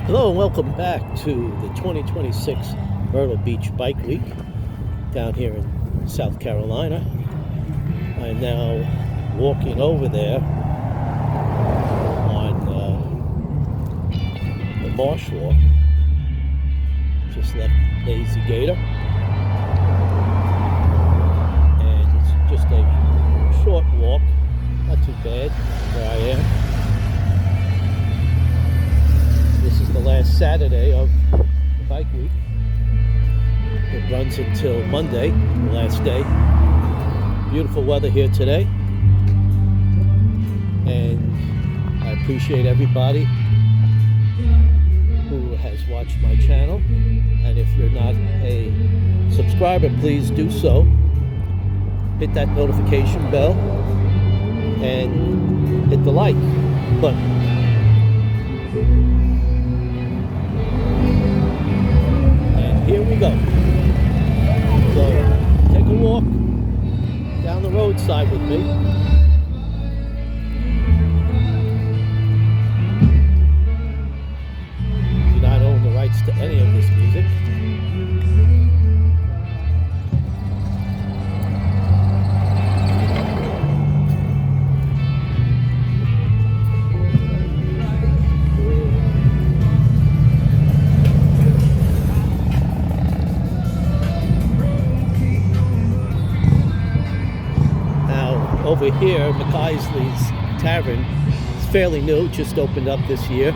Hello and welcome back to the 2026 Myrtle Beach Bike Week down here in South Carolina. I'm now walking over there on the Marsh Walk. Just left Lazy Gator, and it's just a short walk, not too bad where I am. This is the last Saturday of the bike week. It runs until Monday, the last day. Beautiful weather here today. And I appreciate everybody who has watched my channel. And if you're not a subscriber, please do so. Hit that notification bell and hit the like button. Here we go. So take a walk down the roadside with me. Do not own the rights to any of this music. Over here, McIsley's Tavern is fairly new, just opened up this year.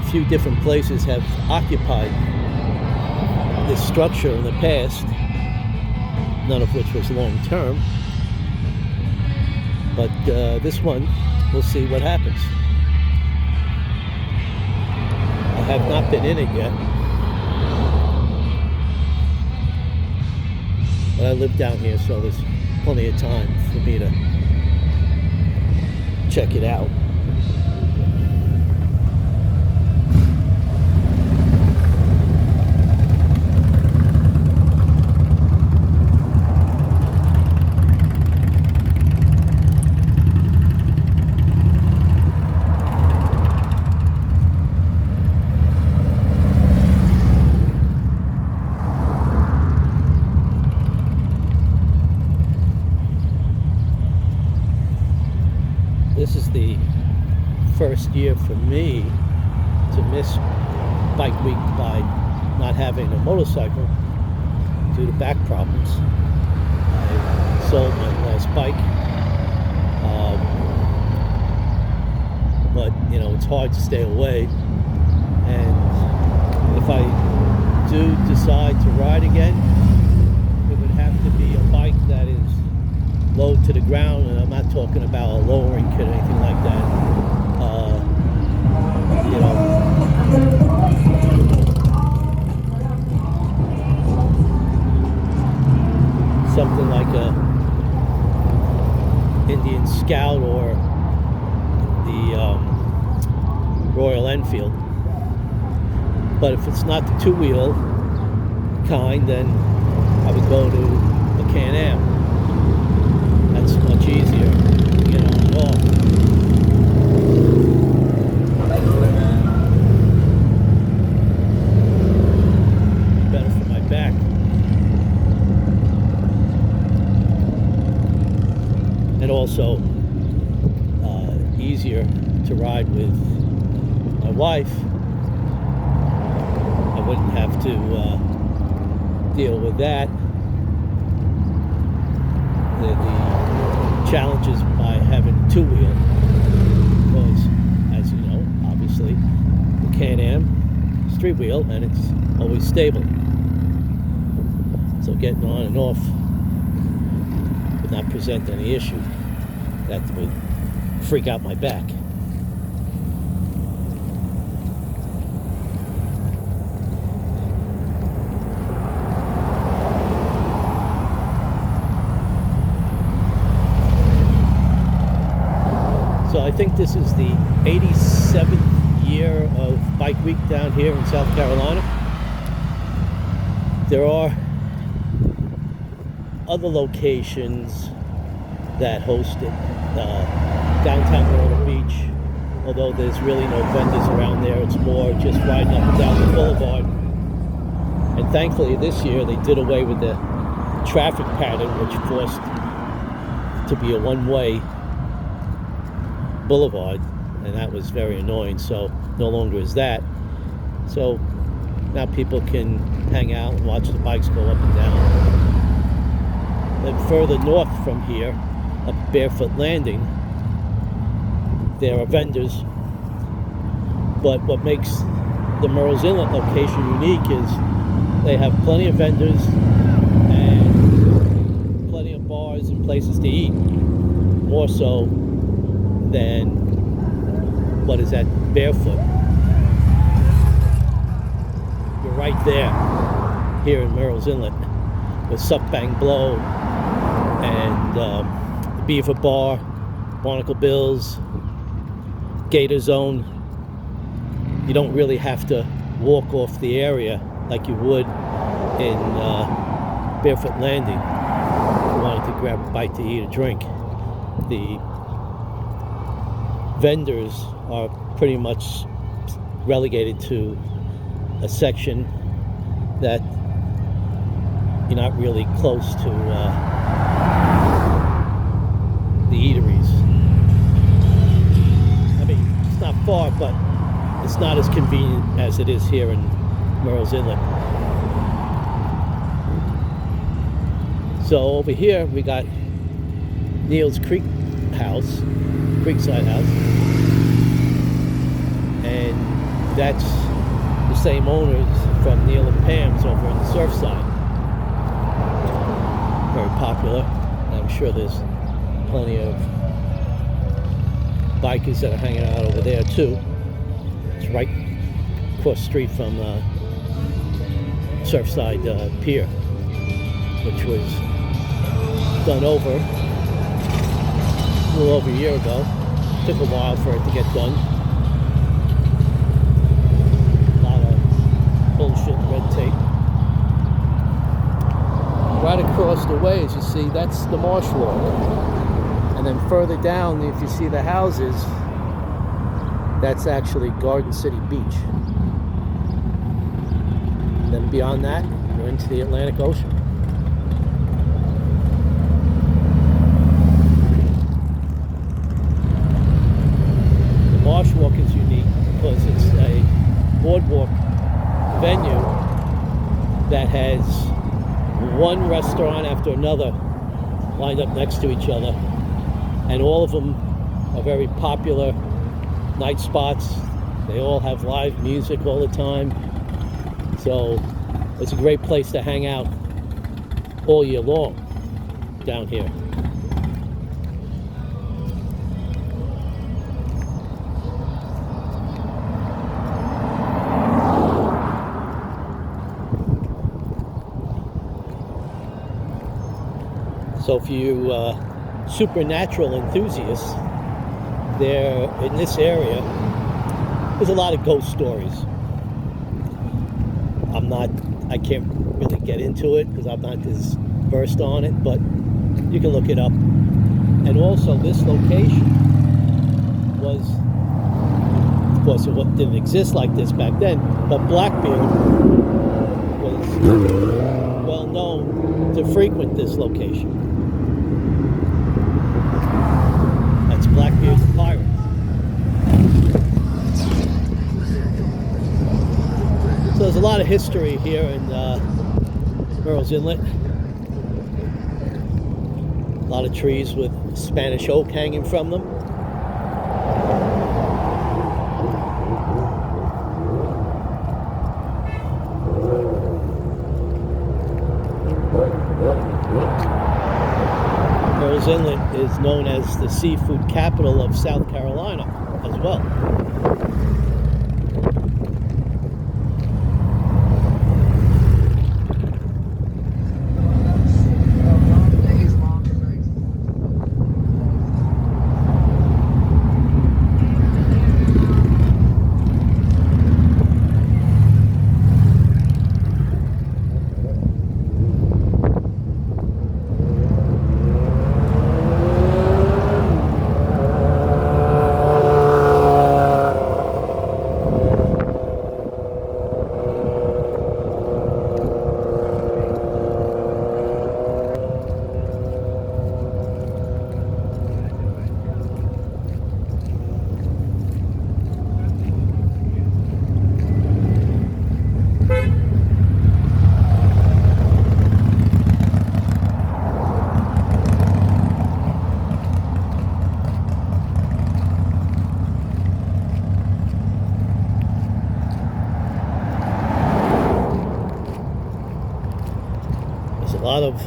A few different places have occupied this structure in the past, none of which was long term. But this one, we'll see what happens. I have not been in it yet. But I live down here, so there's plenty of time for me to check it out. This is the first year for me to miss bike week by not having a motorcycle due to back problems. I sold my last bike, but you know, it's hard to stay away, and if I do decide to ride again, it would have to be a bike that is low to the ground, and I'm not talking about a lowering kit or anything like that. You know, something like a Indian Scout or the Royal Enfield. But if it's not the two-wheel kind, then I would go to a Can-Am. That's much easier to get on and off. Better for my back. And also easier to ride with my wife. I wouldn't have to deal with that. The challenges by having two-wheel, because as you know, obviously the Can-Am is three-wheel and it's always stable, so getting on and off would not present any issue that would freak out my back. So I think this is the 87th year of Bike Week down here in South Carolina. There are other locations that host it. Downtown Myrtle Beach although there's really no vendors around there. It's more just riding up and down the boulevard. And thankfully this year they did away with the traffic pattern, which forced to be a one-way boulevard, and that was very annoying. So no longer is that. So now people can hang out and watch the bikes go up and down. Then further north from here, up Barefoot Landing, there are vendors, but what makes the Myrtle's Inlet location unique is they have plenty of vendors and plenty of bars and places to eat, more so than what is at Barefoot. You're right there here in Myrtle's Inlet with Suck Bang Blow and the Beaver Bar, Barnacle Bills, Gator Zone. You don't really have to walk off the area like you would in Barefoot Landing if you wanted to grab a bite to eat or drink. The vendors are pretty much relegated to a section that you're not really close to the eateries. I mean, it's not far, but it's not as convenient as it is here in Myrtle's Inlet. So over here we got Neil's Creekside House, and that's the same owners from Neil and Pam's over in the Surfside. Very popular. And I'm sure there's plenty of bikers that are hanging out over there too. It's right across the street from Surfside Pier, which was done over a little over a year ago. Took a while for it to get done. A lot of bullshit and red tape. Right across the way, as you see, that's the Marsh Walk. And then further down, if you see the houses, that's actually Garden City Beach. And then beyond that, you're into the Atlantic Ocean. The Marsh Walk is unique because it's a boardwalk venue that has one restaurant after another lined up next to each other, and all of them are very popular night spots. They all have live music all the time, so it's a great place to hang out all year long down here. So for you supernatural enthusiasts, there in this area, there's a lot of ghost stories. I can't really get into it because I'm not as versed on it, but you can look it up. And also this location was, of course, it didn't exist like this back then, but Blackbeard was well known to frequent this location. That's Blackbeard's Pirates. So there's a lot of history here in Myrtle's Inlet. A lot of trees with Spanish oak hanging from them. Myrtle's Inlet is known as the seafood capital of South Carolina as well. of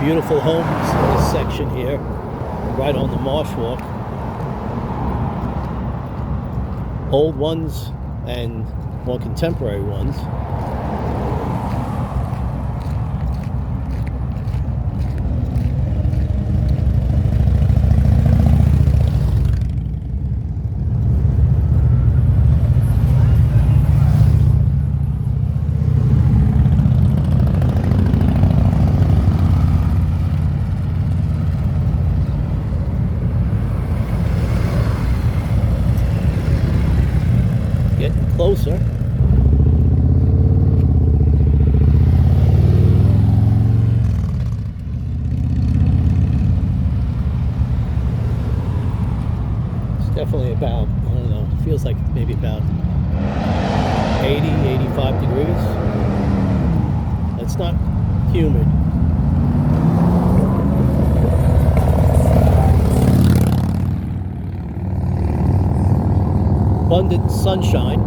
beautiful homes in this section here, right on the marsh walk. Old ones and more contemporary ones. Getting closer. Definitely about, I don't know, feels like maybe about 80, 85 degrees. It's not humid. Abundant sunshine.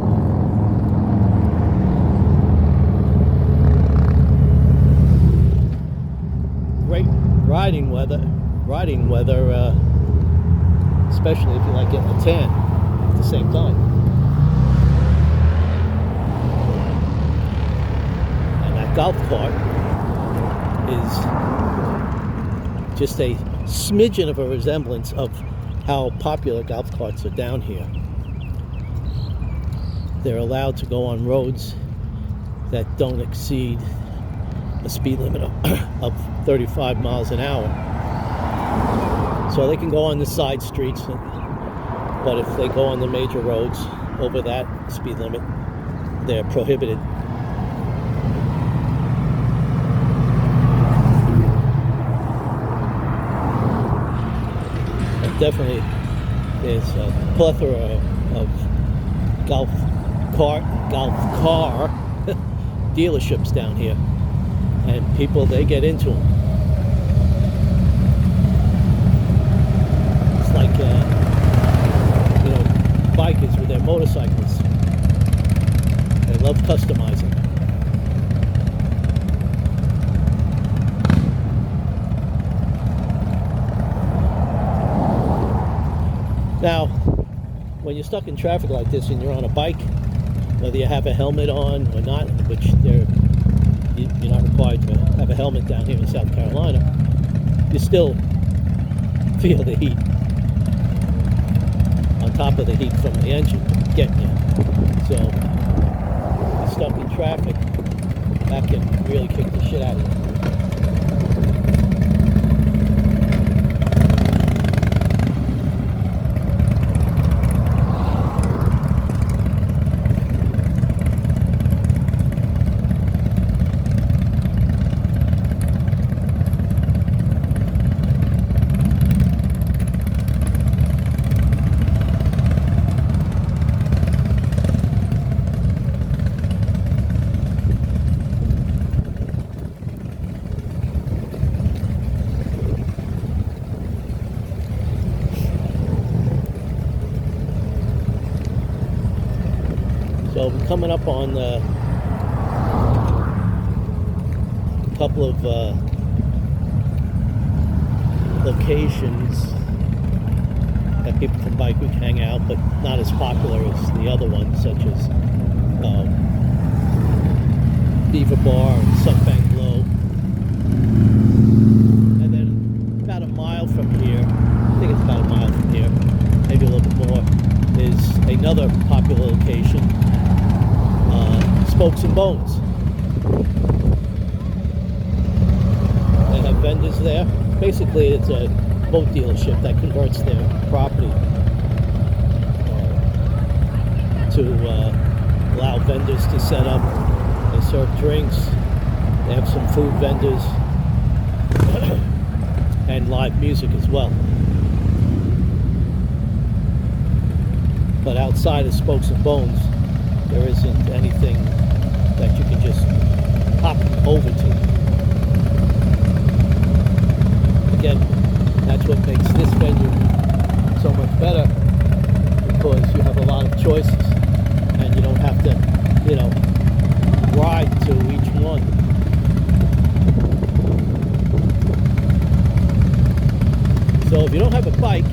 Great riding weather. Especially if you like getting a tan at the same time. And that golf cart is just a smidgen of a resemblance of how popular golf carts are down here. They're allowed to go on roads that don't exceed a speed limit of 35 miles an hour. So they can go on the side streets, but if they go on the major roads over that speed limit, they're prohibited. But definitely there's a plethora of golf car dealerships down here, and people, they get into them. Like bikers with their motorcycles. They love customizing. Now, when you're stuck in traffic like this and you're on a bike, whether you have a helmet on or not, which you're not required to have a helmet down here in South Carolina, you still feel the heat. On top of the heat from the engine getting you. So, stuck in traffic, that can really kick the shit out of you. So we're coming up on a couple of locations that people from Bike Week hang out, but not as popular as the other ones, such as Beaver Bar and Sunbank Low. And then about a mile from here, I think it's about a mile from here, maybe a little bit more, is another popular location, Spokes and Bones. They have vendors there. Basically, it's a boat dealership that converts their property to allow vendors to set up. They serve drinks. They have some food vendors and live music as well. But outside of Spokes and Bones, there isn't anything that you can just hop over to. Again, that's what makes this venue so much better, because you have a lot of choices and you don't have to, ride to each one. So if you don't have a bike, you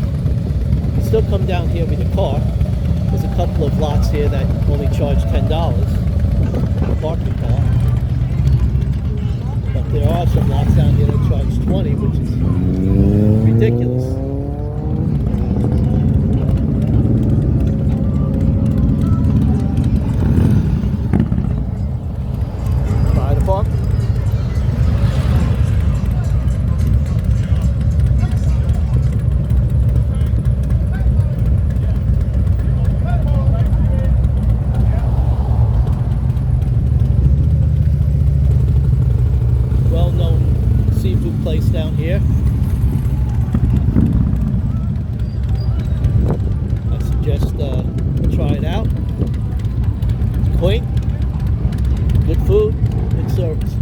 can still come down here with your car. There's a couple of lots here that only charge $10 to park your car. But there are some lots down here that charge $20, which is ridiculous. Try to park. Place down here. I suggest try it out. It's quaint, good food, good service.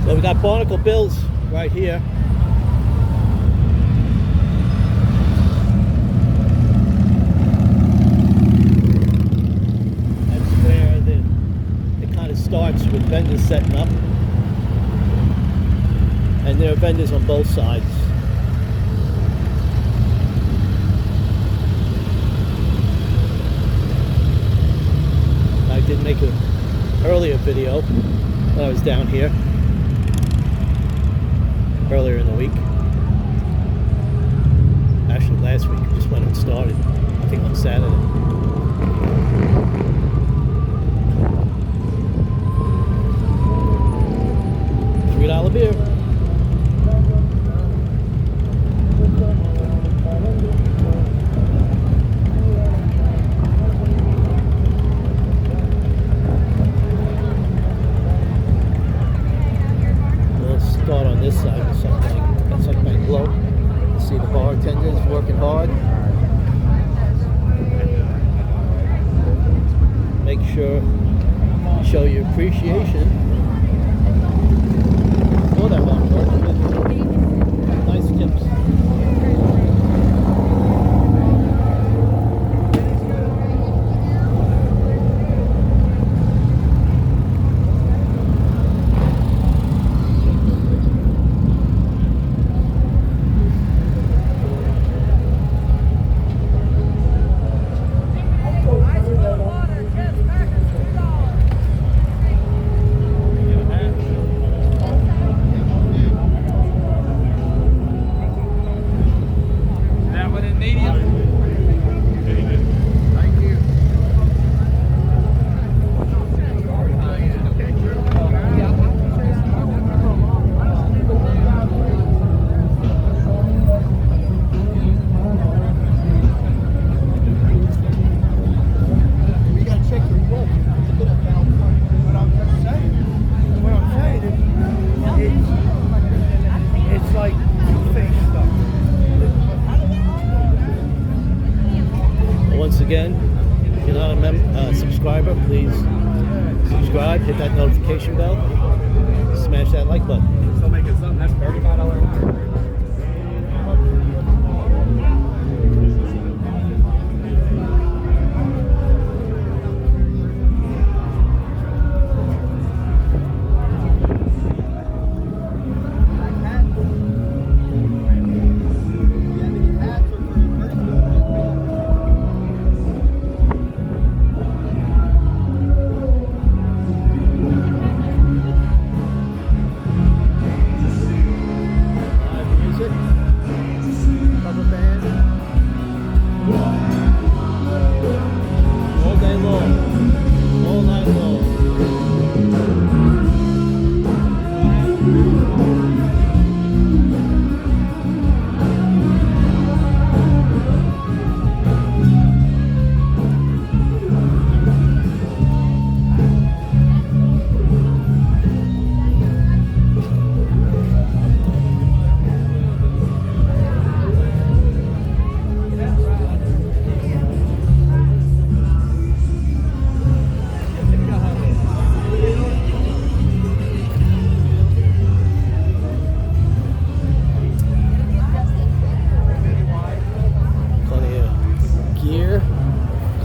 So we got Barnacle Bills right here. That's where it kind of starts with vendors setting up. And there are vendors on both sides. I did make an earlier video when I was down here. Earlier in the week. Actually last week, just when it started. I think on Saturday. $3 beer. Start on this side with something glow. See the bartenders working hard. Make sure you show your appreciation for that hard work. Nice tips. Once again, if you're not a subscriber, please subscribe, hit that notification bell, smash that like button. Still making something, that's $35 an hour.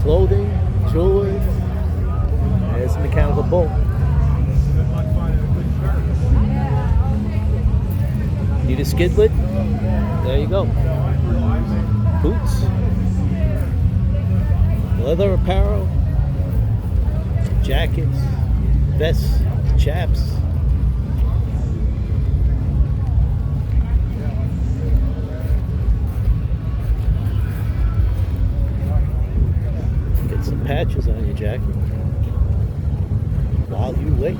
clothing, jewelry. There's a mechanical bull. Need a skid lid? There you go. Boots. Leather apparel. Jackets. Vests. Chaps. Get some patches on your jacket while you wait.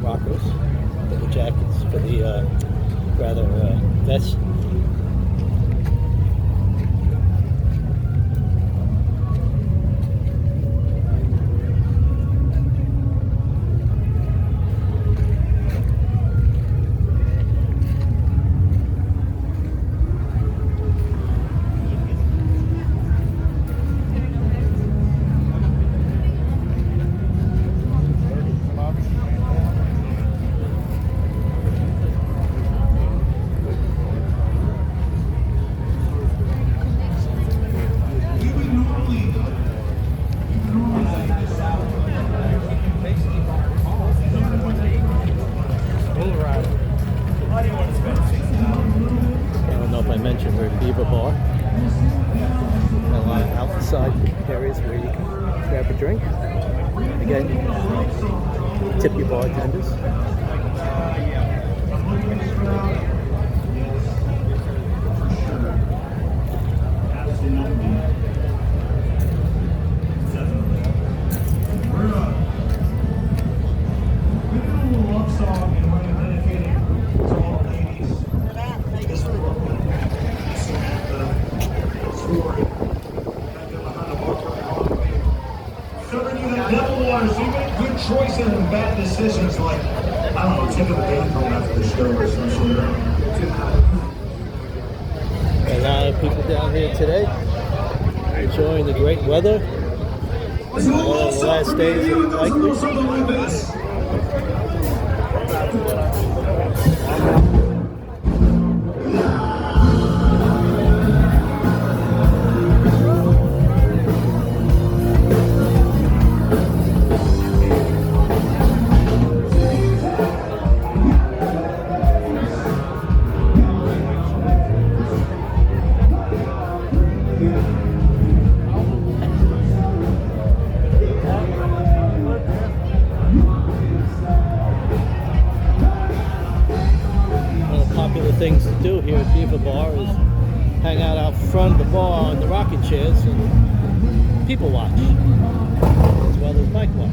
Rockers for the jackets, for the vests. I mentioned we're at Beaver Bar. A lot of outside areas where you can grab a drink. Again, tip your bartenders. Good choices and bad decisions, like, I don't know, taking the game home after the show or some sort of. A lot of people down here today enjoying the great weather. One of the last days of likely. Things to do here at Beaver Bar is hang out front of the bar on the rocking chairs and people watch, as well as bike watch.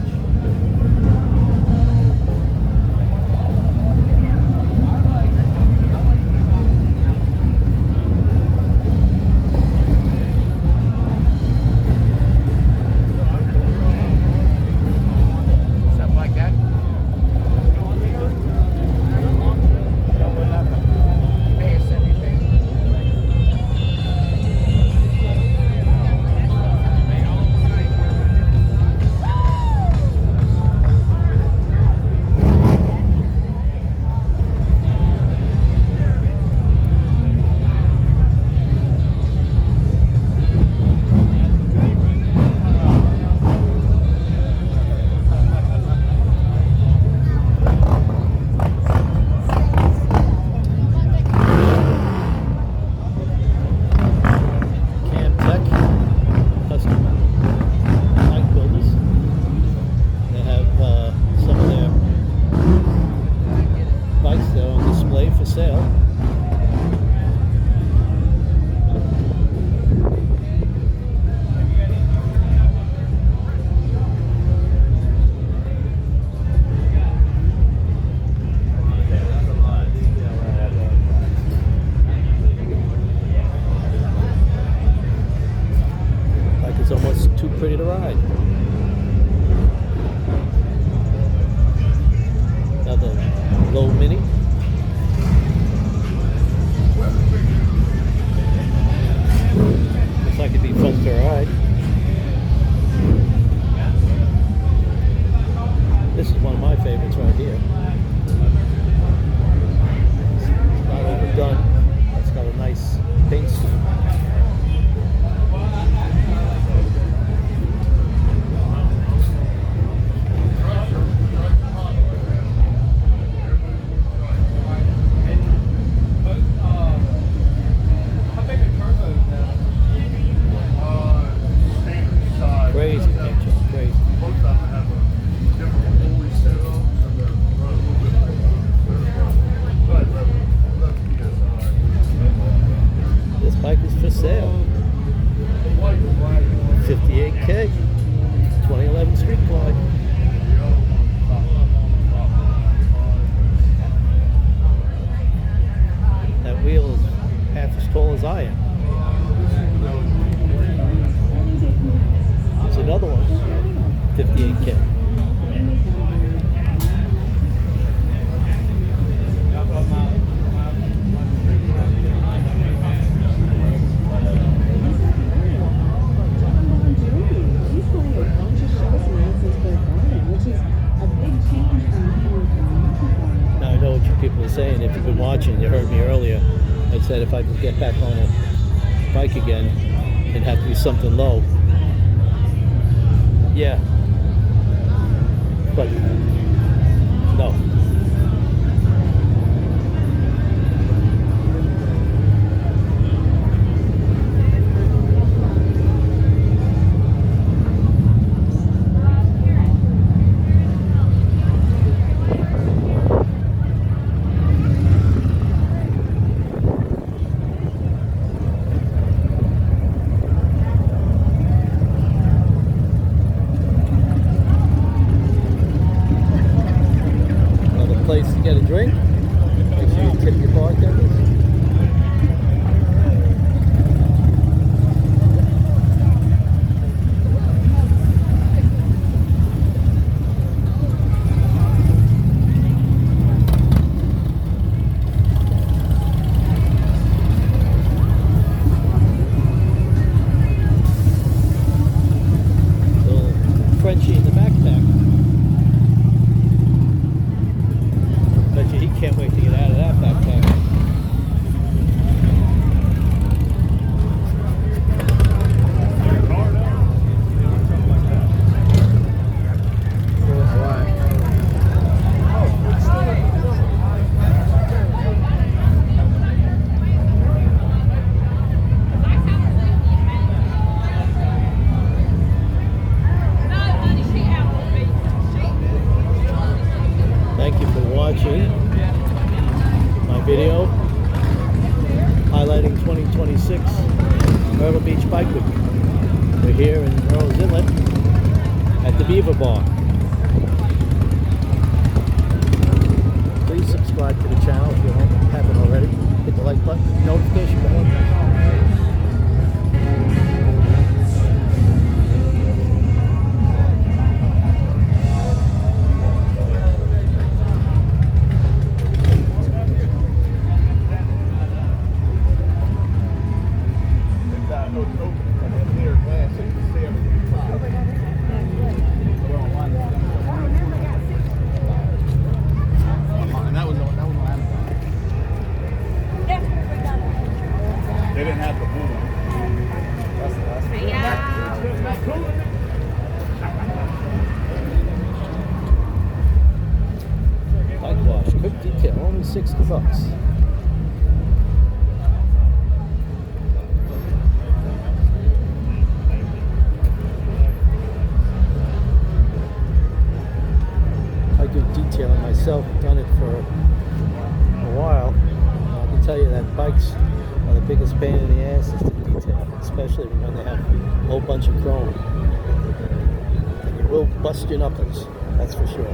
Okay. Now I know what you people are saying. If you've been watching, you heard me earlier. I said if I could get back on a bike again, it'd have to be something low. Yeah. But no. Place to get a drink. Make sure you tip your bartenders. Little Frenchie in the backpack. He can't wait to get out of that backpack. Thank you for watching my video highlighting 2026 Myrtle Beach Bike Week. We're here in Rose Inlet at the Beaver Bar. Please subscribe to the channel if you haven't already. Hit the like button, notification bell. They didn't have the boom. That's the last one. Bike wash, quick detail, only $60. I do detailing myself, done it for a while. I can tell you that bikes are the biggest pain in the ass is to detail, especially when they have a whole bunch of chrome. And you will bust your knuckles, that's for sure.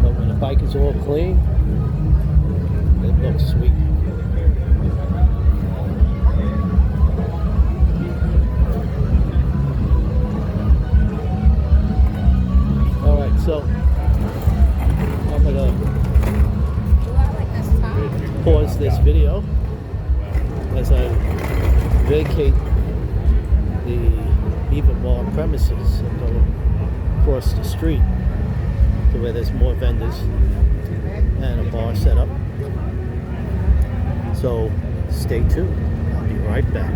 But when the bike is all clean, it looks sweet. So I'm gonna pause this video as I vacate the Beaver Bar premises and go across the street to where there's more vendors and a bar set up. So stay tuned. I'll be right back.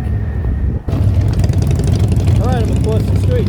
Alright, I'm across the street.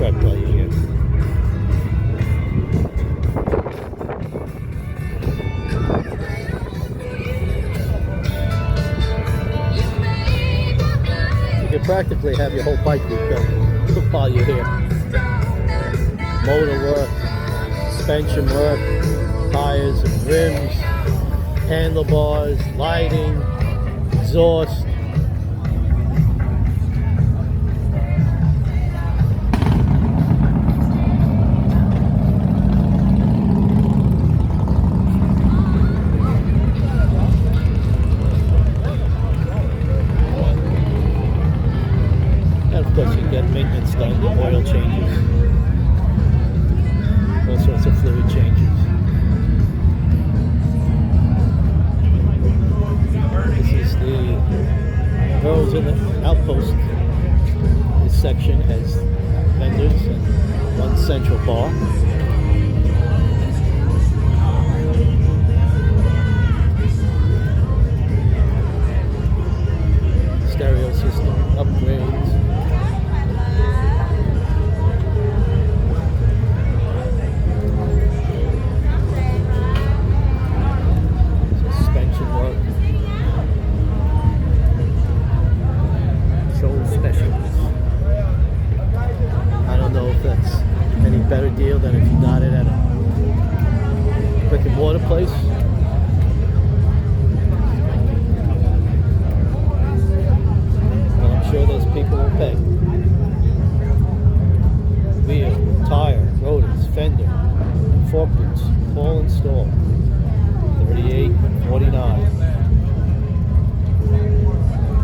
try playing again. You can practically have your whole bike rebuilt while you're here. Motor work, suspension work, tires and rims, handlebars, lighting, exhaust. And of course you get maintenance done, the oil changes, all sorts of fluid changes. This is the roads in the outpost. This section has vendors and one central bar. Stereo system upgrades. Suspension work. Specials. I don't know if that's any better deal than if you got it at a brick and mortar place. Well, I'm sure those people will pay. Wheel, tire, rotors, fender, fork boots, all installed. 38, 49.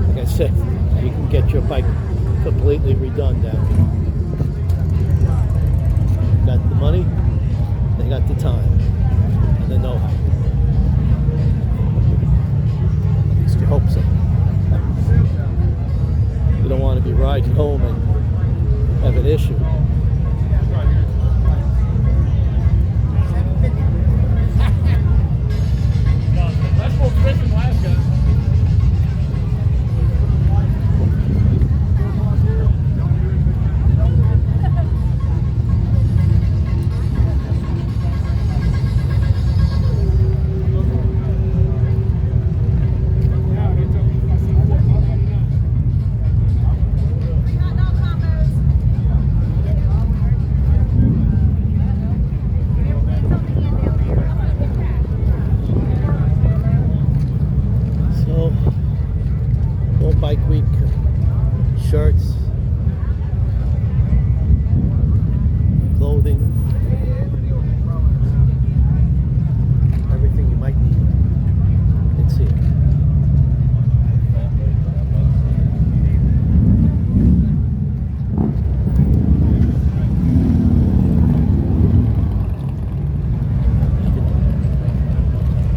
Like I said, you can get your bike completely redone down here. Got the money, they got the time, and the know-how. At least you hope so. You don't want to be riding home and have an issue. That's what Chris and last guy. Bike Week shirts, clothing, everything you might need. It's here.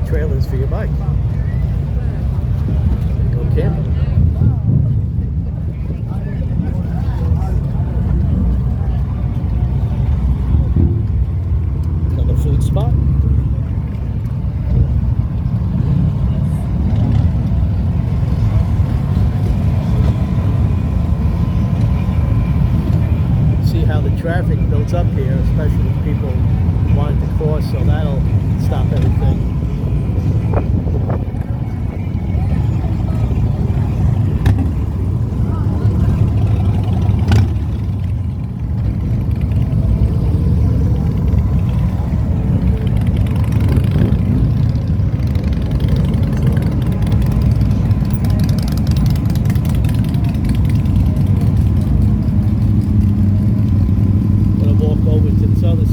Trailers for your bike. Go camping. Food spot. See how the traffic builds up here, especially if people wanting to cross, so that'll stop everything.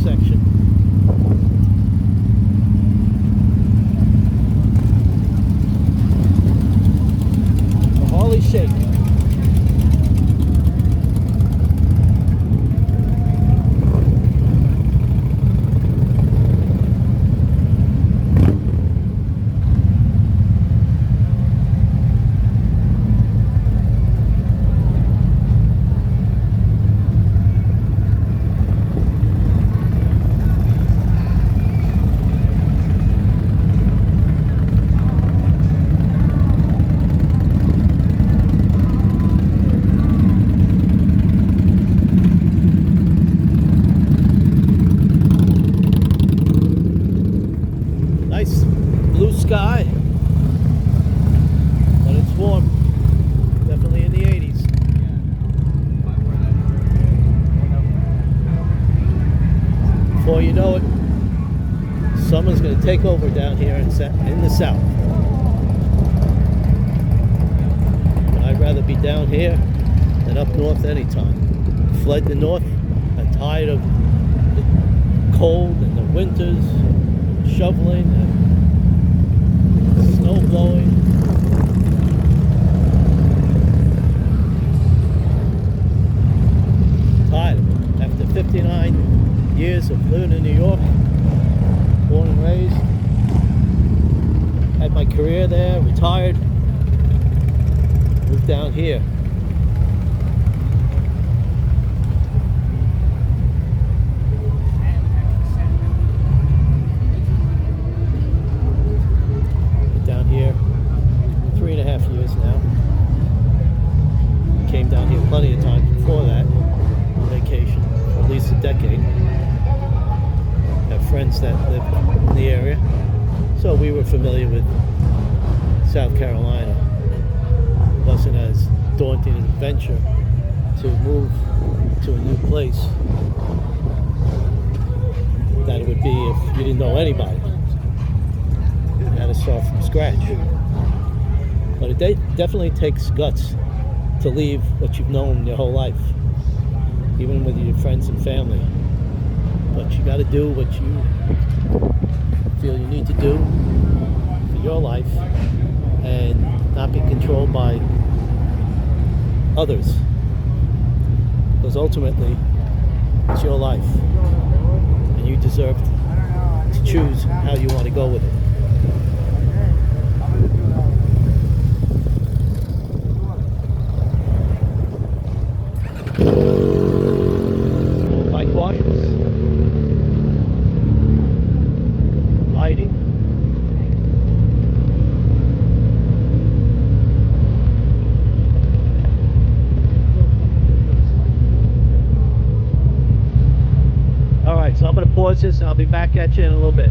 Section. The Harley Shake. you know it, summer's going to take over down here in the south. But I'd rather be down here than up north anytime. Fled the north. I'm tired of the cold and the winters, shoveling and snow blowing. Tired of it. After 59 years of living in New York, born and raised, had my career there, retired, moved down here. Been down here 3.5 years now. Came down here plenty of times before that on vacation, for at least a decade. Have friends that live in the area, so we were familiar with South Carolina. It wasn't as daunting an adventure to move to a new place that it would be if you didn't know anybody. You had to start from scratch. But it definitely takes guts to leave what you've known your whole life, even with your friends and family. But you got to do what you feel you need to do for your life and not be controlled by others, because ultimately it's your life and you deserve to choose how you want to go with it. Bike wires, lighting. All right, so I'm going to pause this and I'll be back at you in a little bit.